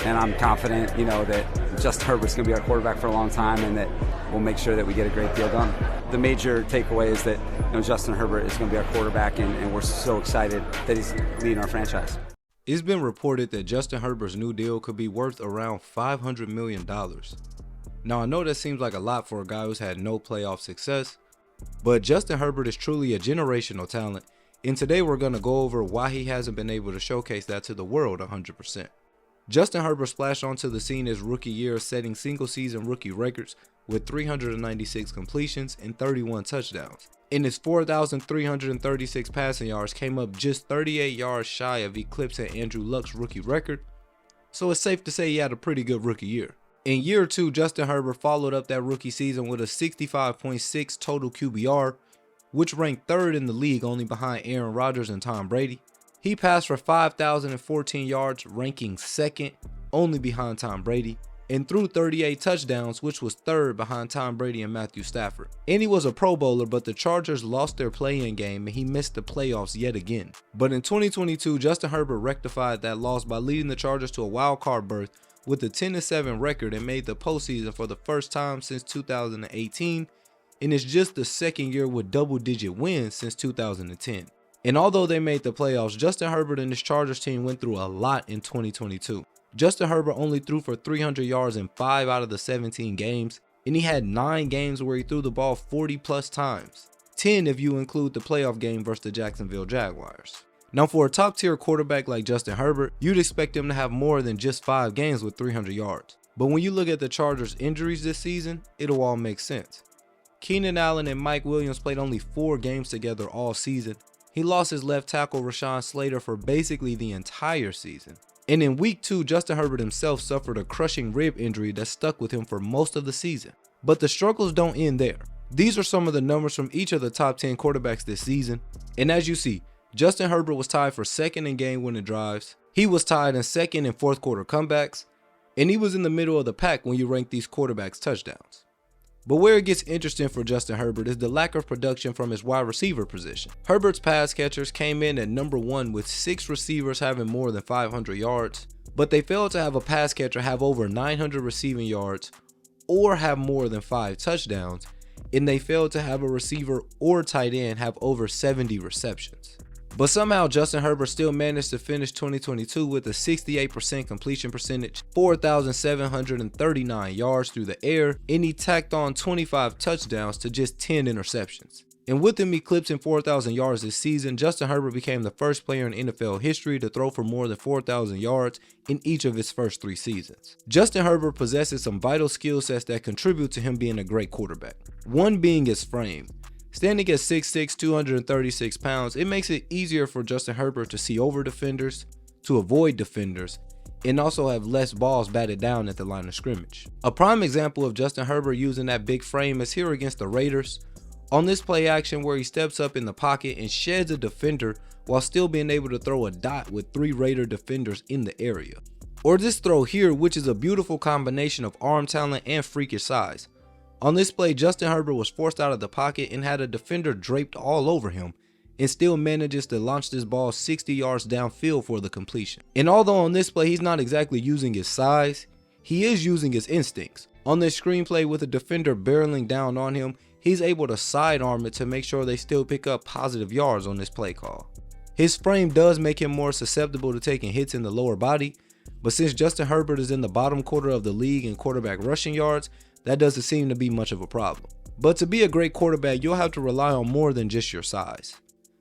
and I'm confident, that Justin Herbert's going to be our quarterback for a long time, and that we'll make sure that we get a great deal done. The major takeaway is that Justin Herbert is going to be our quarterback, and we're so excited that he's leading our franchise. It's been reported that Justin Herbert's new deal could be worth around $500 million. Now, I know that seems like a lot for a guy who's had no playoff success, but Justin Herbert is truly a generational talent, and today we're going to go over why he hasn't been able to showcase that to the world 100%. Justin Herbert splashed onto the scene his rookie year, setting single-season rookie records with 396 completions and 31 touchdowns. And his 4,336 passing yards came up just 38 yards shy of eclipsing Andrew Luck's rookie record, so it's safe to say he had a pretty good rookie year. In year 2, Justin Herbert followed up that rookie season with a 65.6 total QBR, which ranked 3rd in the league only behind Aaron Rodgers and Tom Brady. He passed for 5,014 yards, ranking 2nd only behind Tom Brady, and threw 38 touchdowns, which was 3rd behind Tom Brady and Matthew Stafford. And he was a Pro Bowler, but the Chargers lost their play-in game and he missed the playoffs yet again. But in 2022, Justin Herbert rectified that loss by leading the Chargers to a wild card berth with a 10-7 record and made the postseason for the first time since 2018, and it's just the 2nd year with double-digit wins since 2010. And although they made the playoffs, Justin Herbert and his Chargers team went through a lot in 2022. Justin Herbert only threw for 300 yards in 5 out of the 17 games, and he had 9 games where he threw the ball 40 plus times, 10 if you include the playoff game versus the Jacksonville Jaguars. Now, for a top tier quarterback like Justin Herbert, you'd expect him to have more than just 5 games with 300 yards. But when you look at the Chargers' injuries this season, it'll all make sense. Keenan Allen and Mike Williams played only 4 games together all season. He lost his left tackle Rashawn Slater for basically the entire season. And in week 2, Justin Herbert himself suffered a crushing rib injury that stuck with him for most of the season. But the struggles don't end there. These are some of the numbers from each of the top 10 quarterbacks this season. And as you see, Justin Herbert was tied for 2nd in game-winning drives. He was tied in 2nd and 4th quarter comebacks. And he was in the middle of the pack when you rank these quarterbacks' touchdowns. But where it gets interesting for Justin Herbert is the lack of production from his wide receiver position. Herbert's pass catchers came in at number 1 with 6 receivers having more than 500 yards, but they failed to have a pass catcher have over 900 receiving yards or have more than 5 touchdowns, and they failed to have a receiver or tight end have over 70 receptions. But somehow Justin Herbert still managed to finish 2022 with a 68% completion percentage, 4,739 yards through the air, and he tacked on 25 touchdowns to just 10 interceptions. And with him eclipsing 4,000 yards this season, Justin Herbert became the first player in NFL history to throw for more than 4,000 yards in each of his first 3 seasons. Justin Herbert possesses some vital skill sets that contribute to him being a great quarterback. One being his frame. Standing at 6'6", 236 pounds, it makes it easier for Justin Herbert to see over defenders, to avoid defenders, and also have less balls batted down at the line of scrimmage. A prime example of Justin Herbert using that big frame is here against the Raiders, on this play action where he steps up in the pocket and sheds a defender while still being able to throw a dot with 3 Raider defenders in the area. Or this throw here, which is a beautiful combination of arm talent and freakish size. On this play, Justin Herbert was forced out of the pocket and had a defender draped all over him, and still manages to launch this ball 60 yards downfield for the completion. And although on this play he's not exactly using his size, he is using his instincts. On this screenplay with a defender barreling down on him, he's able to sidearm it to make sure they still pick up positive yards on this play call. His frame does make him more susceptible to taking hits in the lower body, but since Justin Herbert is in the bottom quarter of the league in quarterback rushing yards, that doesn't seem to be much of a problem. But to be a great quarterback, you'll have to rely on more than just your size.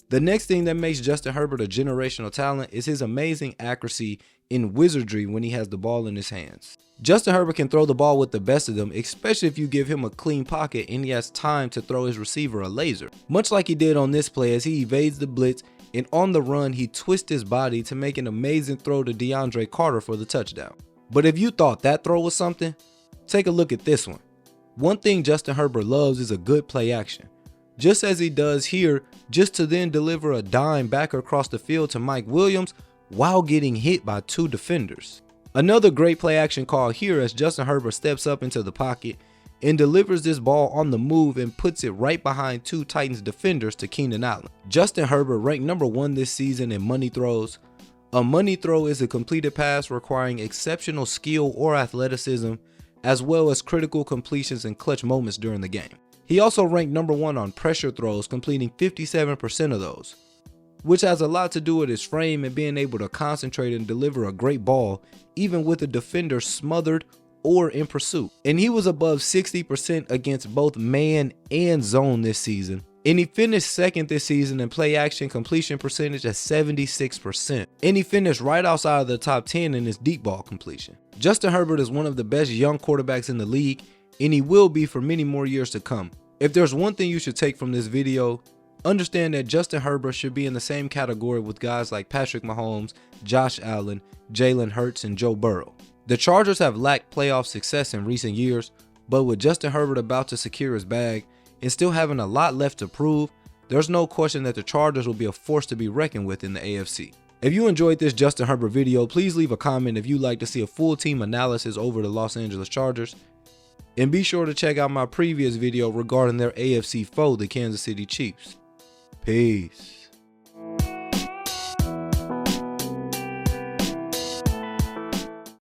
The next thing that makes Justin Herbert a generational talent is his amazing accuracy in wizardry when he has the ball in his hands. Justin Herbert can throw the ball with the best of them, especially if you give him a clean pocket and he has time to throw his receiver a laser. Much like he did on this play as he evades the blitz, and on the run he twists his body to make an amazing throw to DeAndre Carter for the touchdown. But if you thought that throw was something, take a look at this one. One thing Justin Herbert loves is a good play action. Just as he does here, just to then deliver a dime back across the field to Mike Williams while getting hit by 2 defenders. Another great play action call here as Justin Herbert steps up into the pocket and delivers this ball on the move and puts it right behind 2 Titans defenders to Keenan Allen. Justin Herbert ranked number 1 this season in money throws, A money throw is a completed pass requiring exceptional skill or athleticism, as well as critical completions and clutch moments during the game. He also ranked number 1 on pressure throws, completing 57% of those, which has a lot to do with his frame and being able to concentrate and deliver a great ball, even with a defender smothered or in pursuit. And he was above 60% against both man and zone this season. And he finished second this season in play action completion percentage at 76%. And he finished right outside of the top 10 in his deep ball completion. Justin Herbert is one of the best young quarterbacks in the league, and he will be for many more years to come. If there's one thing you should take from this video, understand that Justin Herbert should be in the same category with guys like Patrick Mahomes, Josh Allen, Jalen Hurts, and Joe Burrow. The Chargers have lacked playoff success in recent years, but with Justin Herbert about to secure his bag and still having a lot left to prove, there's no question that the Chargers will be a force to be reckoned with in the AFC. If you enjoyed this Justin Herbert video, please leave a comment if you'd like to see a full team analysis over the Los Angeles Chargers. And be sure to check out my previous video regarding their AFC foe, the Kansas City Chiefs. Peace.